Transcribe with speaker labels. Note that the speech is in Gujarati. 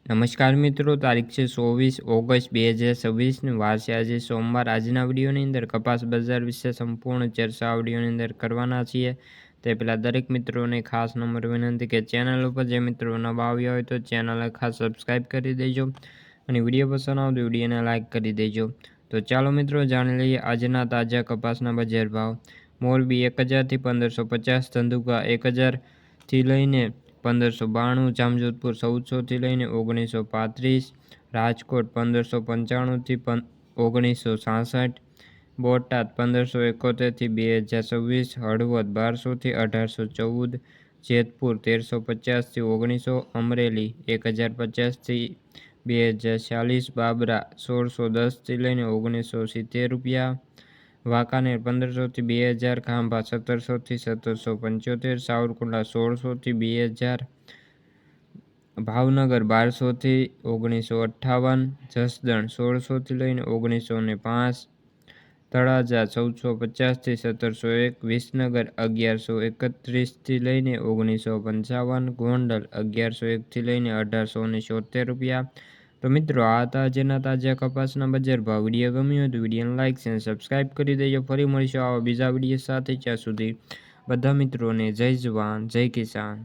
Speaker 1: નમસ્કાર મિત્રો, તારીખ છે 24 ઓગસ્ટ 2026 ને વાર છે આજે સોમવાર। આજના વિડીયોની અંદર કપાસ બજાર વિશે સંપૂર્ણ ચર્ચા આ વિડીયોની અંદર કરવાના છીએ। તે પહેલાં દરેક મિત્રોને ખાસ નમ્ર વિનંતી કે ચેનલ ઉપર જે મિત્રો નવા આવ્યા હોય તો ચેનલને ખાસ સબસ્ક્રાઈબ કરી દેજો અને વિડીયો પસંદ આવે તો વિડીયોને લાઇક કરી દેજો। તો ચાલો મિત્રો જાણી લઈએ આજના તાજા કપાસના બજાર ભાવ। મોરબી 1000 થી 1550, ધંધુકા 1000 થી લઈને 1592, જામજોધપુર 1400 થી લઈને 1935, રાજકોટ 1595 થી 1966, બોટાદ 1571 થી 2026, હળવદ 1200 થી 1814, જેતપુર 1350 થી 1900, અમરેલી 1050 થી 2040, બાબરા 1610 થી લઈને 1970 રૂપિયા, વાંકાનેર 1500 થી 2000, ખાંભા 1700 થી 1775, સાવરકુંડલા 1600 થી 2000, ભાવનગર 1200 થી 1958, જસદણ 1600 થી લઈને 1905, તળાજા 1450 થી 1701, વિસનગર 1131 થી લઈને 1955, ગોંડલ 1101 થી લઈને 1876 રૂપિયા। તો મિત્રો આ હતા આજના તાજા કપાસના બજાર ભાવ। વિડીયો ગમ્યો હોય તો વિડીયોને લાઇક અને સબસ્ક્રાઈબ કરી દેજો। ફરી મળીશું આવા બીજા વિડીયો સાથે, ત્યાં સુધી બધા મિત્રોને જય જવાન જય કિસાન।